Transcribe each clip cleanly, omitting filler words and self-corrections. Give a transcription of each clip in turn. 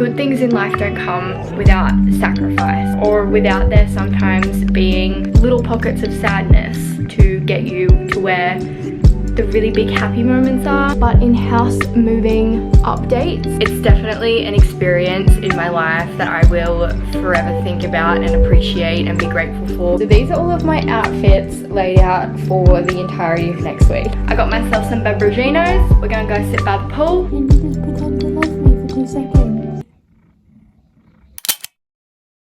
good things in life don't come without sacrifice, or without there sometimes being little pockets of sadness to get you to where the really big happy moments are. But in house moving updates, it's definitely an experience in my life that I will forever think about and appreciate and be grateful for. So these are all of my outfits laid out for the entirety of next week. I got myself some Bambroginos. We're gonna go sit by the pool. Can you just pretend to love me for 2 seconds?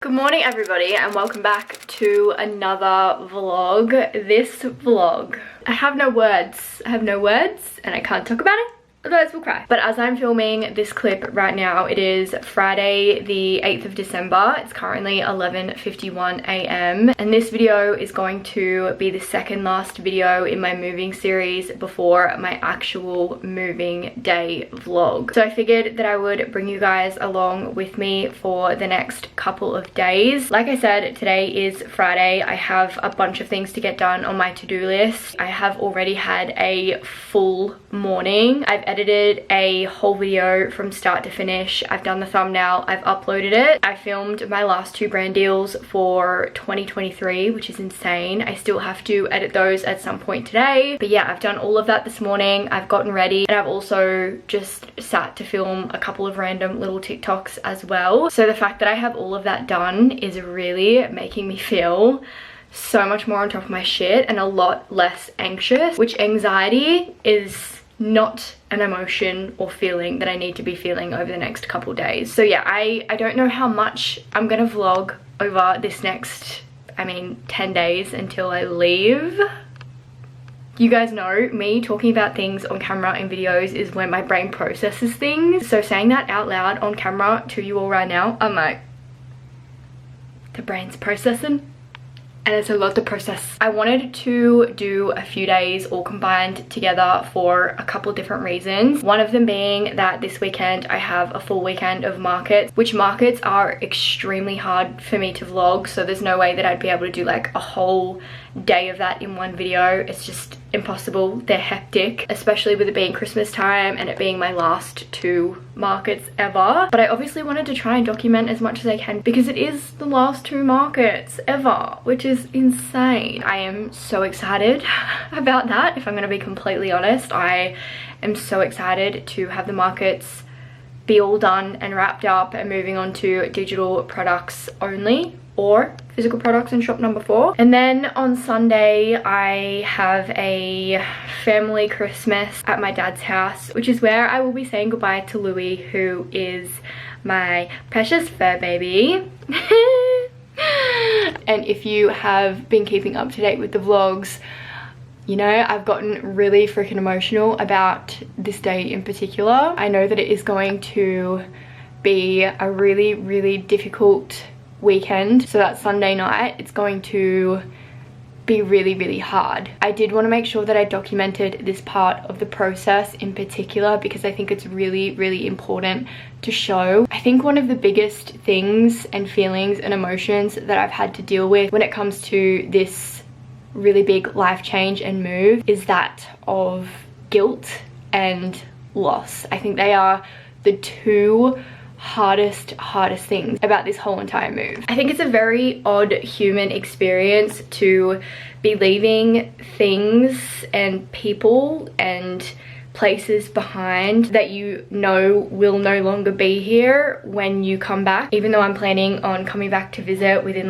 Good morning everybody, and welcome back to another vlog. This vlog, I have no words and I can't talk about it, otherwise we'll cry. But as I'm filming this clip right now, it is Friday the 8th of December. It's currently 11:51 a.m. and this video is going to be the second last video in my moving series before my actual moving day vlog. So I figured that I would bring you guys along with me for the next couple of days. Like I said, today is Friday. I have a bunch of things to get done on my to-do list. I have already had a full morning. I've edited a whole video from start to finish. I've done the thumbnail, I've uploaded it. I filmed my last 2 brand deals for 2023, which is insane. I still have to edit those at some point today. But yeah, I've done all of that this morning. I've gotten ready, and I've also just sat to film a couple of random little TikToks as well. So the fact that I have all of that done is really making me feel so much more on top of my shit and a lot less anxious, which anxiety is not an emotion or feeling that I need to be feeling over the next couple days. So yeah, I don't know how much I'm gonna vlog over this next, 10 days until I leave. You guys know me talking about things on camera in videos is when my brain processes things. So saying that out loud on camera to you all right now, I'm like, the brain's processing. And it's a lot to process. I wanted to do a few days all combined together for a couple different reasons. One of them being that this weekend I have a full weekend of markets, which markets are extremely hard for me to vlog. So there's no way that I'd be able to do like a whole day of that in one video. It's just impossible. They're hectic, especially with it being Christmas time and it being my last 2 markets ever. But I obviously wanted to try and document as much as I can because it is the last 2 markets ever, which is insane. I am so excited about that, if I'm gonna be completely honest. I am so excited to have the markets be all done and wrapped up and moving on to digital products only, or physical products in shop number 4. And then on Sunday I have a family Christmas at my dad's house, which is where I will be saying goodbye to Loui, who is my precious fur baby. And if you have been keeping up to date with the vlogs, you know I've gotten really freaking emotional about this day in particular. I know that it is going to be a really, really difficult weekend. So that Sunday night, it's going to be really, really hard. I did want to make sure that I documented this part of the process in particular because I think it's really, really important to show. I think one of the biggest things and feelings and emotions that I've had to deal with when it comes to this really big life change and move is that of guilt and loss. I think they are the 2 hardest things about this whole entire move. I think it's a very odd human experience to be leaving things and people and places behind that you know will no longer be here when you come back. Even though I'm planning on coming back to visit within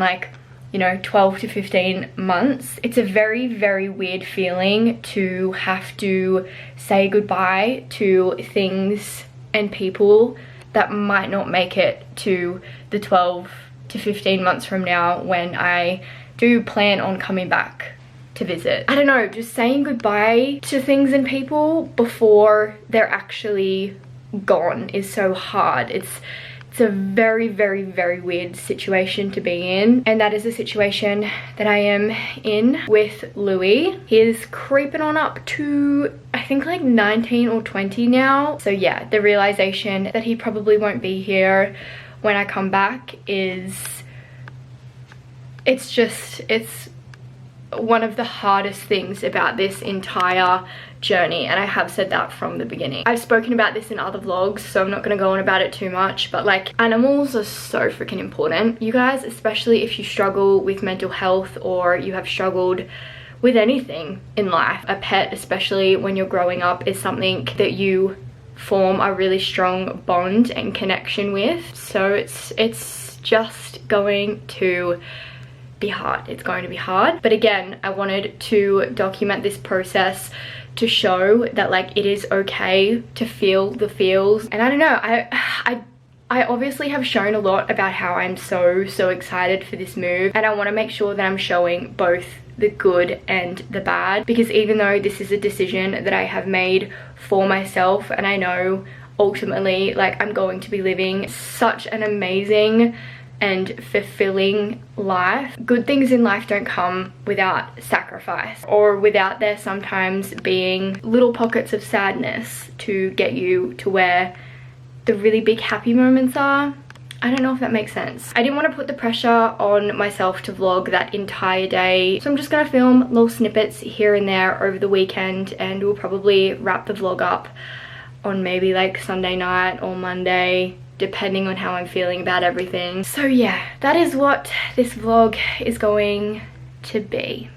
12 to 15 months. It's a very, very weird feeling to have to say goodbye to things and people that might not make it to the 12 to 15 months from now when I do plan on coming back to visit. I don't know, just saying goodbye to things and people before they're actually gone is so hard. It's a very, very, very weird situation to be in, and that is the situation that I am in with Loui. He is creeping on up to I think like 19 or 20 now. So yeah, the realization that he probably won't be here when I come back is, it's one of the hardest things about this entire journey, and I have said that from the beginning. I've spoken about this in other vlogs, so I'm not going to go on about it too much, but like, animals are so freaking important, you guys, especially if you struggle with mental health or you have struggled with anything in life. A pet, especially when you're growing up, is something that you form a really strong bond and connection with. So it's just going to be hard. It's going to be hard, but again, I wanted to document this process to show that like it is okay to feel the feels. And I don't know, I obviously have shown a lot about how I'm so excited for this move, and I want to make sure that I'm showing both the good and the bad, because even though this is a decision that I have made for myself, and I know ultimately like I'm going to be living such an amazing and fulfilling life. Good things in life don't come without sacrifice, or without there sometimes being little pockets of sadness to get you to where the really big happy moments are. I don't know if that makes sense. I didn't want to put the pressure on myself to vlog that entire day, so I'm just gonna film little snippets here and there over the weekend, and we'll probably wrap the vlog up on maybe like Sunday night or Monday, depending on how I'm feeling about everything. So yeah, that is what this vlog is going to be.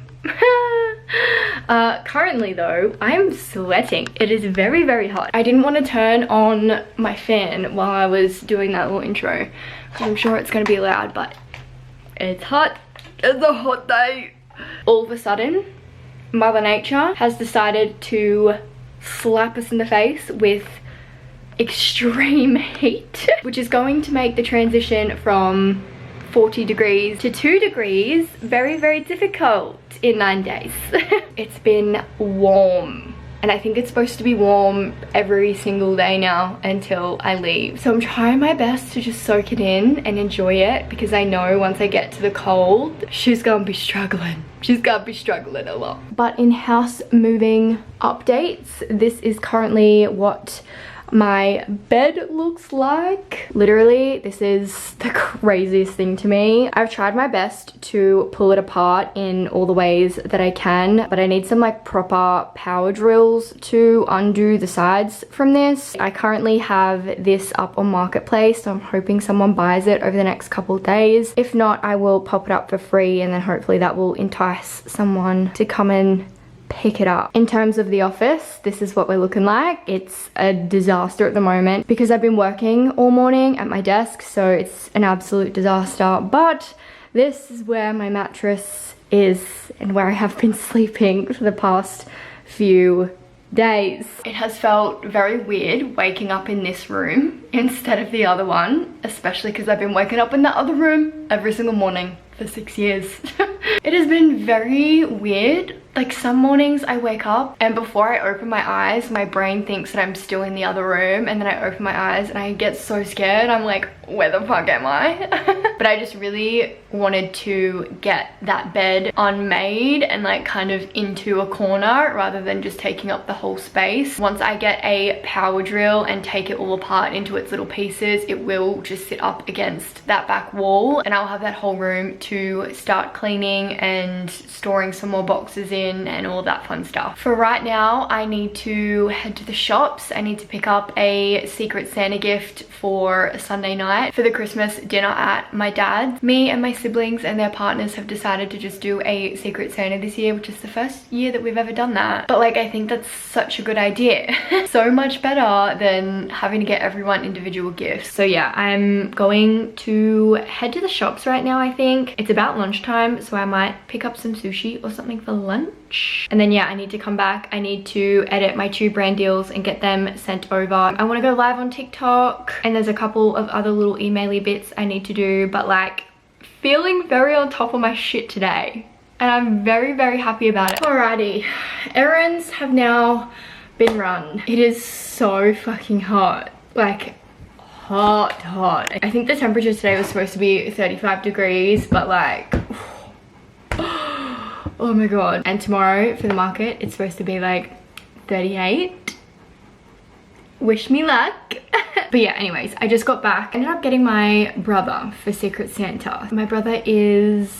Currently though, I'm sweating. It is very hot. I didn't want to turn on my fan while I was doing that little intro. I'm sure it's going to be loud, but it's hot. It's a hot day. All of a sudden, Mother Nature has decided to slap us in the face with extreme heat, which is going to make the transition from 40 degrees to 2 degrees very difficult in 9 days. It's been warm, and I think it's supposed to be warm every single day now until I leave. So I'm trying my best to just soak it in and enjoy it, because I know once I get to the cold, she's gonna be struggling. She's gonna be struggling a lot. But in house moving updates, this is currently what my bed looks like. Literally, this is the craziest thing to me. I've tried my best to pull it apart in all the ways that I can, but I need some like proper power drills to undo the sides from this. I currently have this up on Marketplace, so I'm hoping someone buys it over the next couple of days. If not, I will pop it up for free, and then hopefully that will entice someone to come and pick it up. In terms of the office, this is what we're looking like. It's a disaster at the moment because I've been working all morning at my desk, so it's an absolute disaster. But this is where my mattress is and where I have been sleeping for the past few days. It has felt very weird waking up in this room instead of the other one, especially because I've been waking up in the other room every single morning for 6 years. It has been very weird. Like, some mornings I wake up and before I open my eyes, my brain thinks that I'm still in the other room, and then I open my eyes and I get so scared. I'm like, where the fuck am I? But I just really wanted to get that bed unmade and like kind of into a corner rather than just taking up the whole space. Once I get a power drill and take it all apart into its little pieces, it will just sit up against that back wall, and I'll have that whole room to start cleaning and storing some more boxes in and all that fun stuff. For right now, I need to head to the shops. I need to pick up a Secret Santa gift for Sunday night for the Christmas dinner at my dad's. Me and my siblings and their partners have decided to just do a Secret Santa this year, which is the first year that we've ever done that. But like, I think that's such a good idea. So much better than having to get everyone individual gifts. So yeah, I'm going to head to the shops right now. I think it's about lunchtime, so I might pick up some sushi or something for lunch. And then yeah, I need to come back. I need to edit my 2 brand deals and get them sent over. I want to go live on TikTok, and there's a couple of other little emaily bits I need to do, but like, feeling very on top of my shit today, and I'm very happy about it. Alrighty, errands have now been run. It is so fucking hot, like hot. I think the temperature today was supposed to be 35 degrees, but like, oh my god. And tomorrow for the market, it's supposed to be like 38. Wish me luck. But yeah, anyways, I just got back. I ended up getting my brother for Secret Santa. My brother is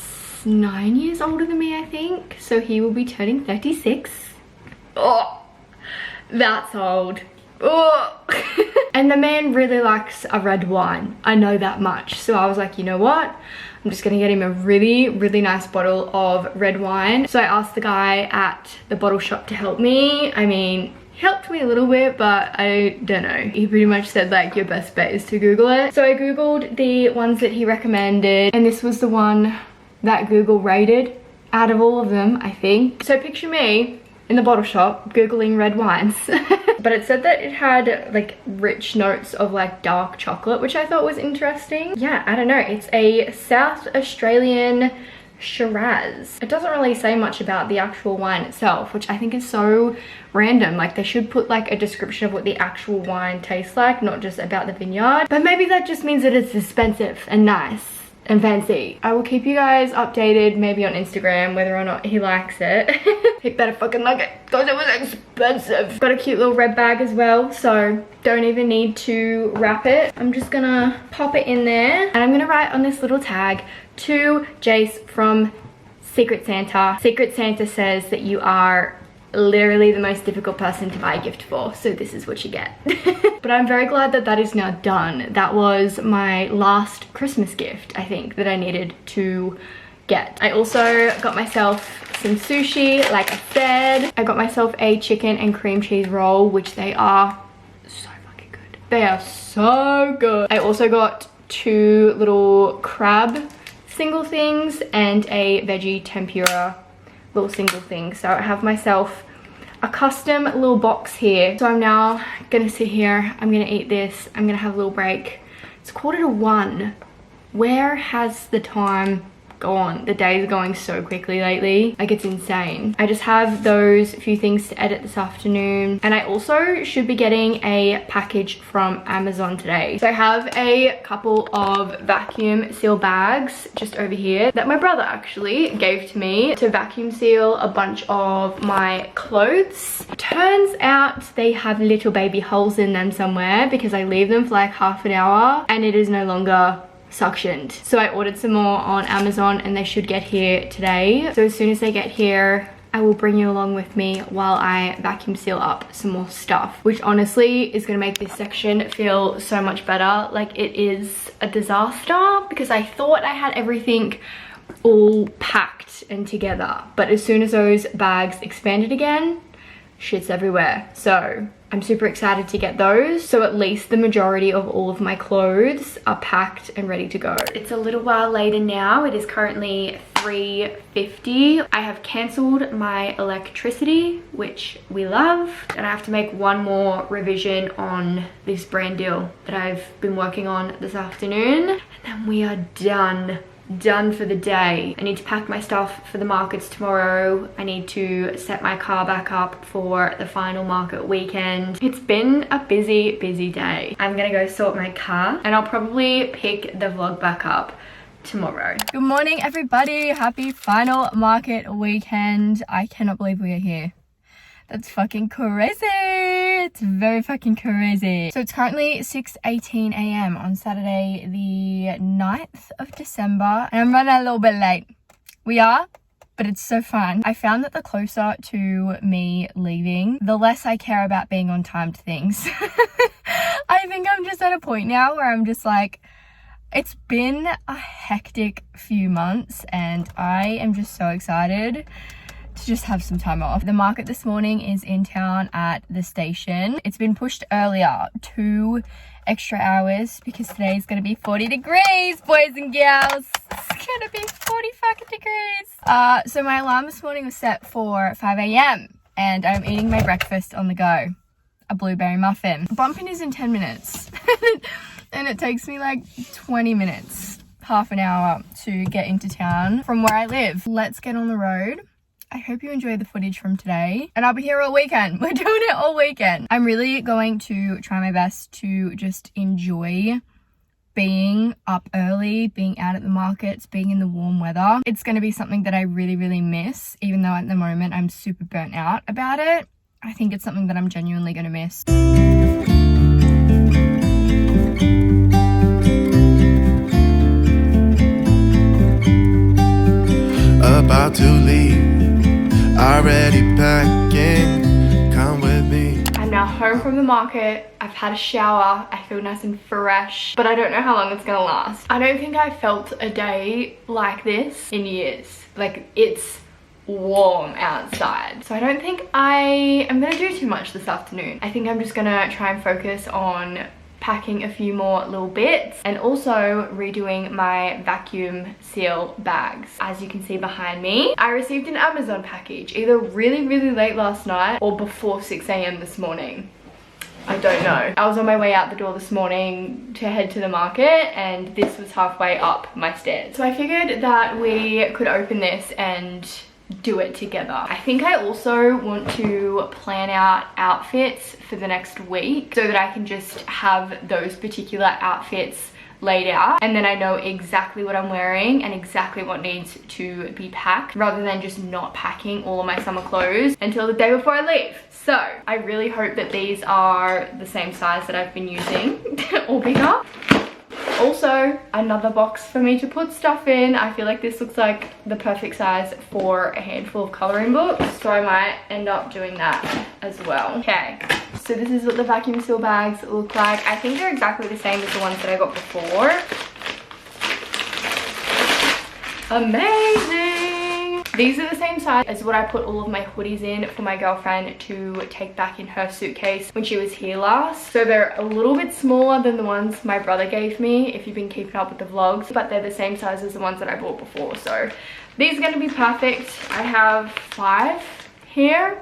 9 years older than me, I think. So he will be turning 36. Oh, that's old. Oh. And the man really likes a red wine. I know that much. So I was like, you know what? I'm just gonna get him a really, really nice bottle of red wine. So I asked the guy at the bottle shop to help me. I mean, he helped me a little bit, but I don't know. He pretty much said like your best bet is to Google it. So I Googled the ones that he recommended, and this was the one that Google rated out of all of them, I think. So picture me in the bottle shop Googling red wines. But it said that it had like rich notes of like dark chocolate, which I thought was interesting. Yeah, I don't know. It's a South Australian Shiraz. It doesn't really say much about the actual wine itself, which I think is so random. Like they should put like a description of what the actual wine tastes like, not just about the vineyard. But maybe that just means that it's expensive and nice and fancy. I will keep you guys updated, maybe on Instagram, whether or not he likes it. He better fucking like it, because it was expensive. Got a cute little red bag as well, so don't even need to wrap it. I'm just gonna pop it in there, and I'm gonna write on this little tag, to Jace from Secret Santa. Secret Santa says that you are literally the most difficult person to buy a gift for, so this is what you get. But I'm very glad that that is now done. That was my last Christmas gift, I think, that I needed to get. I also got myself some sushi, like I said. I got myself a chicken and cream cheese roll, which they are so fucking good. They are so good. I also got 2 little crab single things and a veggie tempura little single thing. So I have myself a custom little box here. So I'm now gonna sit here, I'm gonna eat this, I'm gonna have a little break. It's 1:45. Where has the time gone? The day is going so quickly lately, like it's insane. I just have those few things to edit this afternoon, and I also should be getting a package from Amazon today. So I have a couple of vacuum seal bags just over here that my brother actually gave to me to vacuum seal a bunch of my clothes. Turns out they have little baby holes in them somewhere because I leave them for like half an hour and it is no longer suctioned. So I ordered some more on Amazon and they should get here today. So as soon as they get here, I will bring you along with me while I vacuum seal up some more stuff, which honestly is gonna make this section feel so much better. Like it is a disaster because I thought I had everything all packed and together, but as soon as those bags expanded again, shit's everywhere. So I'm super excited to get those. So at least the majority of all of my clothes are packed and ready to go. It's a little while later now. It is currently 3:50. I have cancelled my electricity, which we love. And I have to make one more revision on this brand deal that I've been working on this afternoon. And then we are done for the day. I need to pack my stuff for the markets tomorrow. I need to set my car back up for the final market weekend. It's been a busy day. I'm gonna go sort my car and I'll probably pick the vlog back up tomorrow. Good morning everybody, happy final market weekend. I cannot believe we are here. That's fucking crazy. It's very fucking crazy. So it's currently 6:18 a.m. on Saturday the 9th of December. And I'm running a little bit late. We are, but it's so fun. I found that the closer to me leaving, the less I care about being on time to things. I think I'm just at a point now where I'm just like, it's been a hectic few months and I am just so excited to just have some time off. The market this morning is in town at the station. It's been pushed earlier 2 extra hours because today is going to be 40 degrees, boys and girls. It's going to be 40 fucking degrees. So my alarm this morning was set for 5 a.m. and I'm eating my breakfast on the go. A blueberry muffin. Bumping is in 10 minutes. And it takes me like 20 minutes, half an hour to get into town from where I live. Let's get on the road. I hope you enjoyed the footage from today, and I'll be here all weekend. We're doing it all weekend. I'm really going to try my best to just enjoy being up early, being out at the markets, being in the warm weather. It's going to be something that I really miss, even though at the moment I'm super burnt out about it. I think it's something that I'm genuinely going to miss. about to leave, already packing, come with me. I'm now home from the market. I've had a shower. I feel nice and fresh, but I don't know how long it's gonna last. I don't think I felt a day like this in years. Like, it's warm outside, so I don't think I am gonna do too much this afternoon. I think I'm just gonna try and focus on packing a few more little bits and also redoing my vacuum seal bags. As you can see behind me, I received an Amazon package either really late last night or before 6 a.m. this morning. I don't know. I was on my way out the door this morning to head to the market and this was halfway up my stairs. So I figured that we could open this and do it together. I think I also want to plan out outfits for the next week so that I can just have those particular outfits laid out and then I know exactly what I'm wearing and exactly what needs to be packed rather than just not packing all of my summer clothes until the day before I leave. So I really hope that these are the same size that I've been using or bigger. Also, another box for me to put stuff in. I feel like this looks like the perfect size for a handful of coloring books, so I might end up doing that as well. Okay, so this is what the vacuum seal bags look like. I think they're exactly the same as the ones that I got before. Amazing! These are the same size as what I put all of my hoodies in for my girlfriend to take back in her suitcase when she was here last. So they're a little bit smaller than the ones my brother gave me, if you've been keeping up with the vlogs, but they're the same size as the ones that I bought before. So these are going to be perfect. I have 5 here.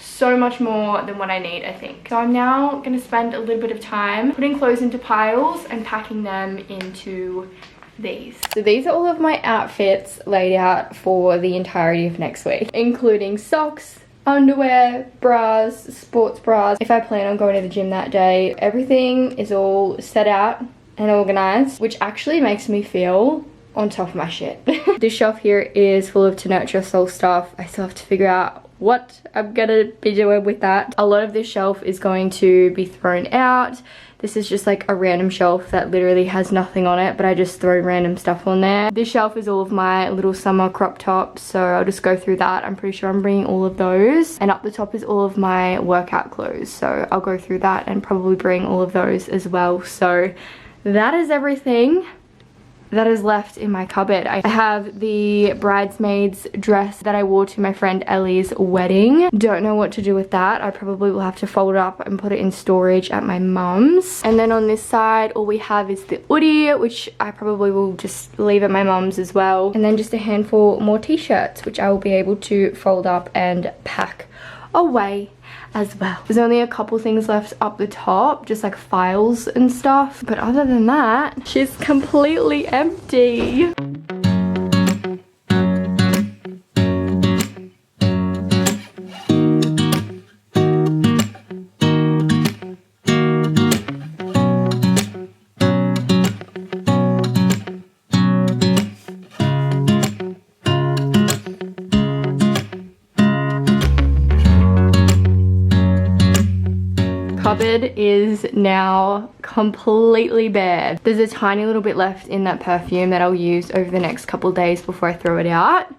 So much more than what I need, I think. So I'm now going to spend a little bit of time putting clothes into piles and packing them into these. So these are all of my outfits laid out for the entirety of next week, including socks, underwear, bras, sports bras. If I plan on going to the gym that day, everything is all set out and organized, which actually makes me feel on top of my shit. This shelf here is full of To Nurture Your Soul stuff. I still have to figure out what I'm gonna be doing with that. A lot of this shelf is going to be thrown out. This is just like a random shelf that literally has nothing on it, but I just throw random stuff on there. This shelf is all of my little summer crop tops, so I'll just go through that. I'm pretty sure I'm bringing all of those. And up the top is all of my workout clothes, so I'll go through that and probably bring all of those as well. So that is everything that is left in my cupboard. I have the bridesmaid's dress that I wore to my friend Ellie's wedding. Don't know what to do with that. I probably will have to fold it up and put it in storage at my mum's. And then on this side, all we have is the hoodie, which I probably will just leave at my mum's as well. And then just a handful more t-shirts, which I will be able to fold up and pack away as well. There's only a couple things left up the top, just like files and stuff, but other than that, she's completely empty. Cupboard is now completely bare. There's a tiny little bit left in that perfume that I'll use over the next couple of days before I throw it out.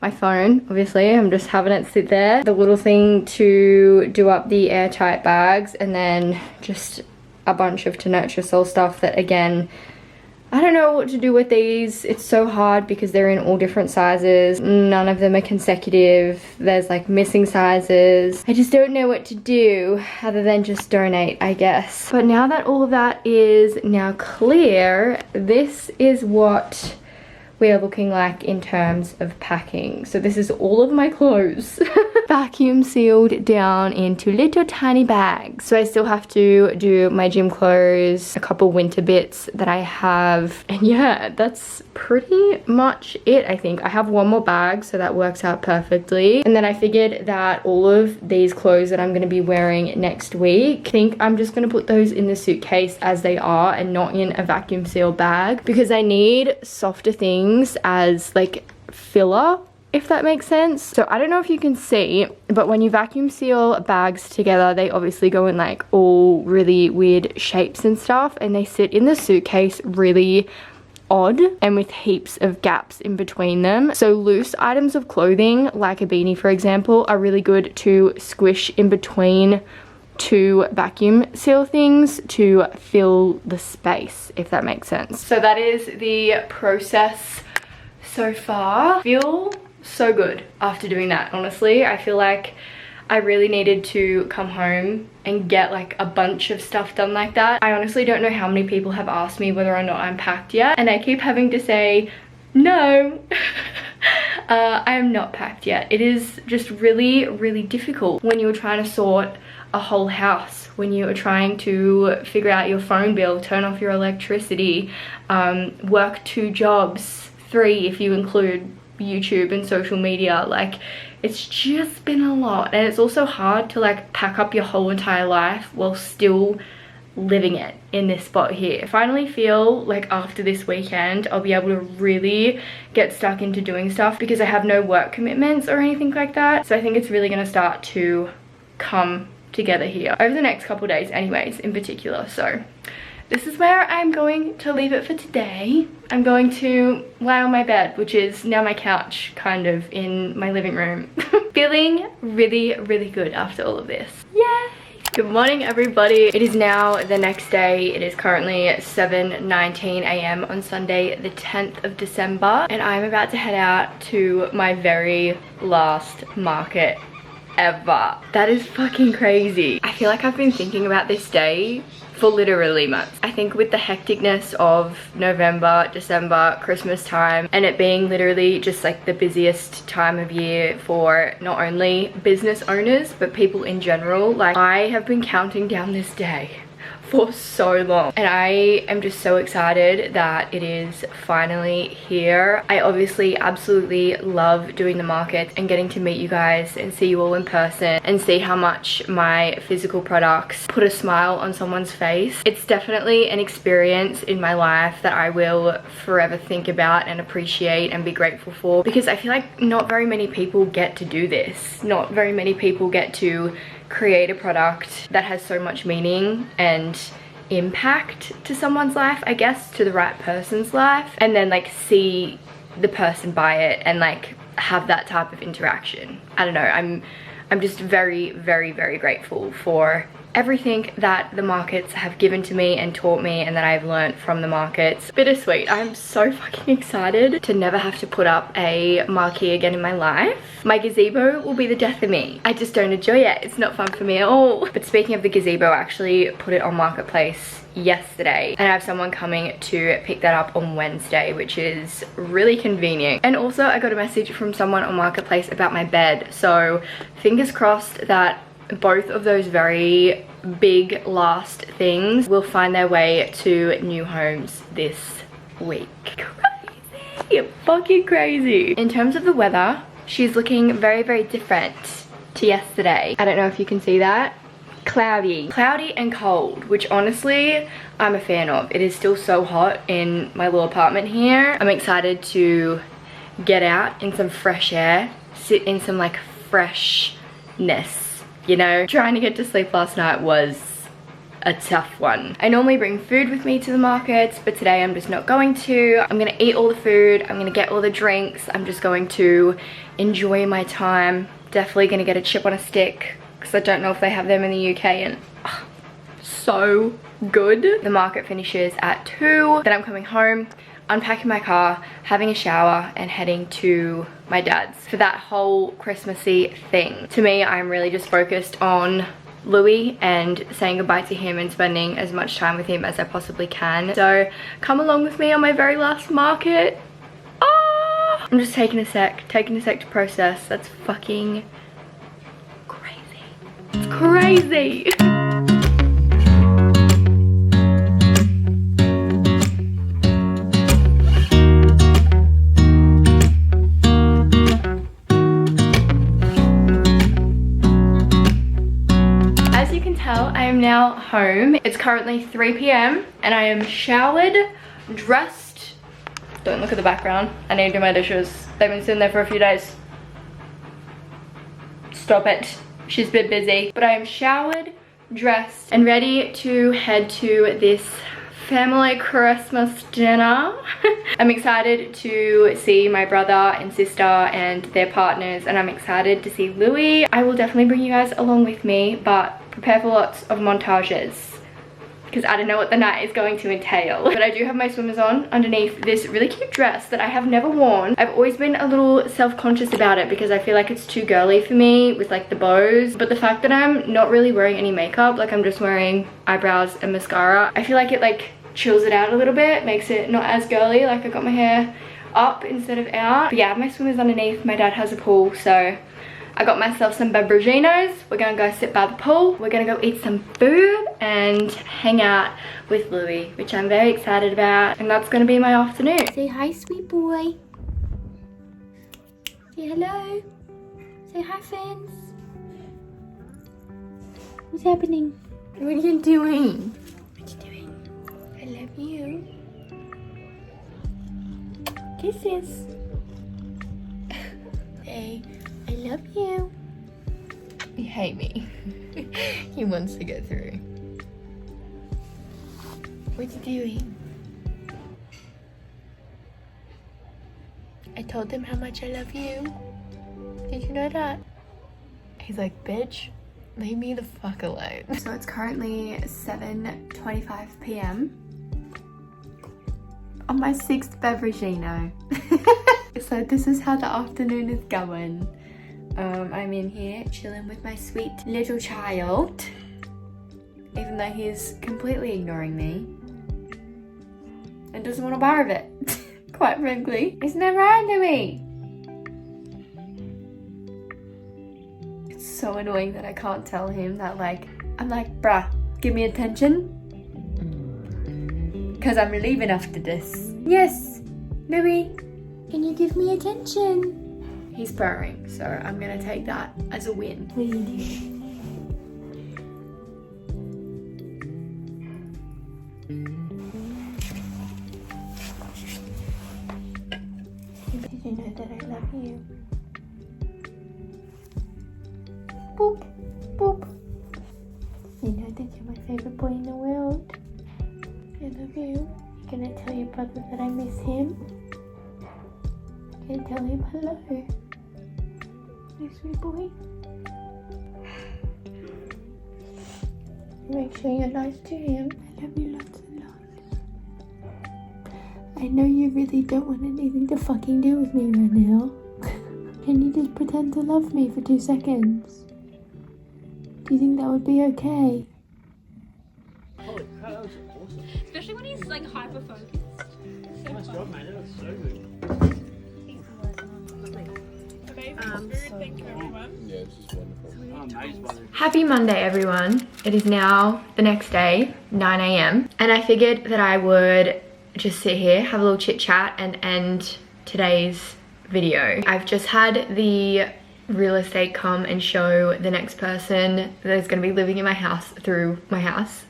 My phone, obviously, I'm just having it sit there. The little thing to do up the airtight bags, and then just a bunch of To Nurture Your Soul stuff that, again, I don't know what to do with these. It's so hard because they're in all different sizes. None of them are consecutive. There's like missing sizes. I just don't know what to do other than just donate, I guess. But now that all of that is now clear, this is what we are looking like in terms of packing. So this is all of my clothes vacuum sealed down into little tiny bags. So I still have to do my gym clothes, a couple winter bits that I have, and yeah, that's pretty much it. I think I have one more bag, so that works out perfectly. And then I figured that all of these clothes that I'm going to be wearing next week, I think I'm just going to put those in the suitcase as they are and not in a vacuum seal bag, because I need softer things as like filler, if that makes sense. So I don't know if you can see, but when you vacuum seal bags together, they obviously go in like all really weird shapes and stuff, and they sit in the suitcase really odd and with heaps of gaps in between them. So loose items of clothing, like a beanie for example, are really good to squish in between two vacuum seal things to fill the space, if that makes sense. So that is the process so far. Feel so good after doing that, honestly. I feel like I really needed to come home and get like a bunch of stuff done like that. I honestly don't know how many people have asked me whether or not I'm packed yet, and I keep having to say no. I am not packed yet. It is just really, really difficult when you're trying to sort a whole house, when you are trying to figure out your phone bill, turn off your electricity, work 2 jobs, 3 if you include YouTube and social media. Like, it's just been a lot, and it's also hard to like pack up your whole entire life while still living it in this spot here. I finally feel like after this weekend I'll be able to really get stuck into doing stuff because I have no work commitments or anything like that. So I think it's really going to start to come together here over the next couple days anyways, in particular. So this is where I'm going to leave it for today. I'm going to lie on my bed, which is now my couch, kind of, in my living room. Feeling really, really good after all of this. Yay! Good morning, everybody. It is now the next day. It is currently 7:19 a.m. on Sunday, the 10th of December. And I'm about to head out to my very last market ever. That is fucking crazy. I feel like I've been thinking about this day for literally months. I think with the hecticness of November, December, Christmas time, and it being literally just like the busiest time of year for not only business owners but people in general, like I have been counting down this day for so long, and I am just so excited that it is finally here. I obviously absolutely love doing the markets and getting to meet you guys and see you all in person and see how much my physical products put a smile on someone's face. It's definitely an experience in my life that I will forever think about and appreciate and be grateful for, because I feel like not very many people get to do this. Not very many people get to create a product that has so much meaning and impact to someone's life, I guess, to the right person's life, and then like see the person buy it and like have that type of interaction. I don't know, I'm just very, very, very grateful for everything that the markets have given to me and taught me, and that I've learned from the markets. Bittersweet. I'm so fucking excited to never have to put up a marquee again in my life. My gazebo will be the death of me. I just don't enjoy it. It's not fun for me at all. But speaking of the gazebo, I actually put it on Marketplace yesterday, and I have someone coming to pick that up on Wednesday, which is really convenient. And also I got a message from someone on Marketplace about my bed, so fingers crossed that both of those very big last things will find their way to new homes this week. Crazy! Fucking crazy! In terms of the weather, she's looking very, very different to yesterday. I don't know if you can see that. Cloudy and cold, which honestly I'm a fan of. It is still so hot in my little apartment here. I'm excited to get out in some fresh air, sit in some like freshness. You know, trying to get to sleep last night was a tough one. I normally bring food with me to the markets, but today I'm just not going to. I'm gonna eat all the food, I'm gonna get all the drinks, I'm just going to enjoy my time. Definitely gonna get a chip on a stick, because I don't know if they have them in the UK, and so good. The market finishes at 2, then I'm coming home, unpacking my car, having a shower, and heading to my dad's for that whole Christmassy thing. To me, I'm really just focused on Loui and saying goodbye to him and spending as much time with him as I possibly can. So come along with me on my very last market. Oh! I'm just taking a sec to process. That's fucking crazy. It's crazy. I am now home. It's currently 3 p.m. and I am showered, dressed. Don't look at the background. I need to do my dishes. They've been sitting there for a few days. Stop it. She's been busy. But I am showered, dressed, and ready to head to this family Christmas dinner. I'm excited to see my brother and sister and their partners, and I'm excited to see Loui. I will definitely bring you guys along with me, but prepare for lots of montages because I don't know what the night is going to entail. But I do have my swimmers on underneath this really cute dress that I have never worn. I've always been a little self-conscious about it because I feel like it's too girly for me with like the bows. But the fact that I'm not really wearing any makeup, like I'm just wearing eyebrows and mascara, I feel like it like chills it out a little bit, makes it not as girly. Like I got my hair up instead of out. But yeah, I have my swimmers underneath. My dad has a pool, so I got myself some beveraginos. We're gonna go sit by the pool. We're gonna go eat some food and hang out with Loui, which I'm very excited about. And that's gonna be my afternoon. Say hi, sweet boy. Say hello. Say hi, friends. What's happening? What are you doing? What are you doing? I love you. Kisses. Hey. I love you. You hate me. He wants to get through. What are you doing? I told him how much I love you. Did you know that? He's like, bitch, leave me the fuck alone. So it's currently 7:25 p.m. on my 6th beverageino. So this is how the afternoon is going. I'm in here chilling with my sweet little child, even though he's completely ignoring me and doesn't want a bar of it. Quite frankly, isn't that right, Loui? It's so annoying that I can't tell him that, like, I'm like, bruh, give me attention because I'm leaving after this. Yes, Loui, can you give me attention? He's purring, so I'm gonna take that as a win. What are you doing? Did you know that I love you? Boop, boop. You know that you're my favorite boy in the world. I love you. You're gonna tell your brother that I miss him? And tell him hello. You sweet boy. Make sure you're nice to him. I love you lots and lots. I know you really don't want anything to fucking do with me right now. Can you just pretend to love me for 2 seconds? Do you think that would be okay? Holy crap, that was awesome. Especially when he's like hyper focused. So Nice job, mate. That was so good. thank you everyone. Yeah, this is wonderful. Happy Monday, everyone. It is now the next day, 9 a.m. And I figured that I would just sit here, have a little chit chat and end today's video. I've just had the real estate come and show the next person that is going to be living in my house through my house,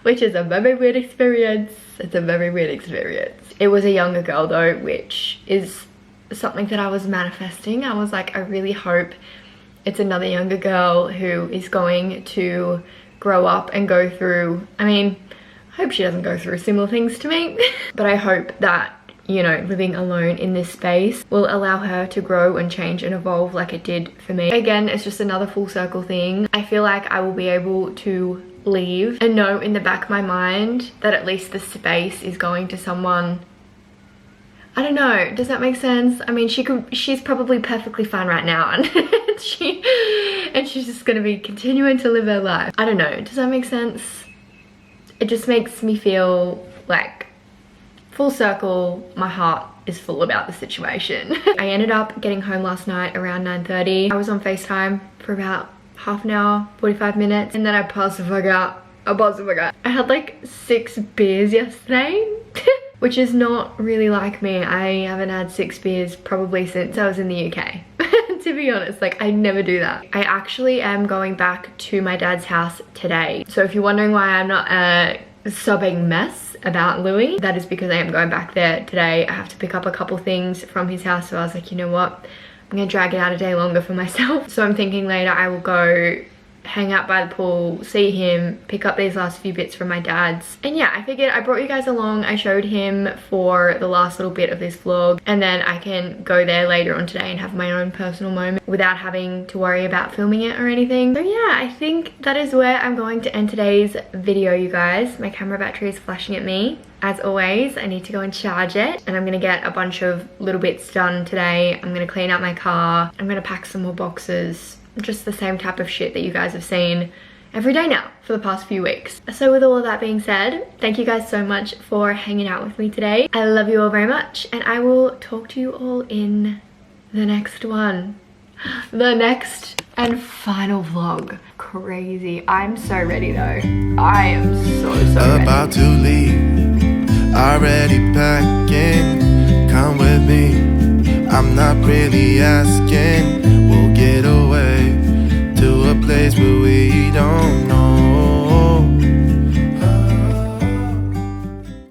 which is a very weird experience. It's a very weird experience. It was a younger girl though, which is something that I was manifesting. I was like, I really hope it's another younger girl who is going to grow up and go through, I mean, I hope she doesn't go through similar things to me, but I hope that, you know, living alone in this space will allow her to grow and change and evolve like it did for me. Again, it's just another full circle thing. I feel like I will be able to leave and know in the back of my mind that at least the space is going to someone. I don't know, does that make sense? I mean, she's probably perfectly fine right now and she's just gonna be continuing to live her life. I don't know, does that make sense? It just makes me feel like full circle, my heart is full about the situation. I ended up getting home last night around 9:30. I was on FaceTime for about half an hour, 45 minutes, and then I passed the fuck out. I had like 6 beers yesterday. Which is not really like me. I haven't had 6 beers probably since I was in the UK. To be honest, like I never do that. I actually am going back to my dad's house today. So if you're wondering why I'm not a sobbing mess about Loui, that is because I am going back there today. I have to pick up a couple things from his house. So I was like, you know what? I'm gonna drag it out a day longer for myself. So I'm thinking later I will go hang out by the pool, see him, pick up these last few bits from my dad's. And yeah, I figured I brought you guys along. I showed him for the last little bit of this vlog, and then I can go there later on today and have my own personal moment without having to worry about filming it or anything. So yeah, I think that is where I'm going to end today's video, you guys. My camera battery is flashing at me. As always, I need to go and charge it, and I'm gonna get a bunch of little bits done today. I'm gonna clean out my car. I'm gonna pack some more boxes. Just the same type of shit that you guys have seen every day now for the past few weeks. So with all of that being said, thank you guys so much for hanging out with me today. I love you all very much, and I will talk to you all in the next one. The next and final vlog. Crazy. I'm so ready though. I am so ready. About to leave, already packing. Come with me, I'm not really asking. We'll get away to a place where we don't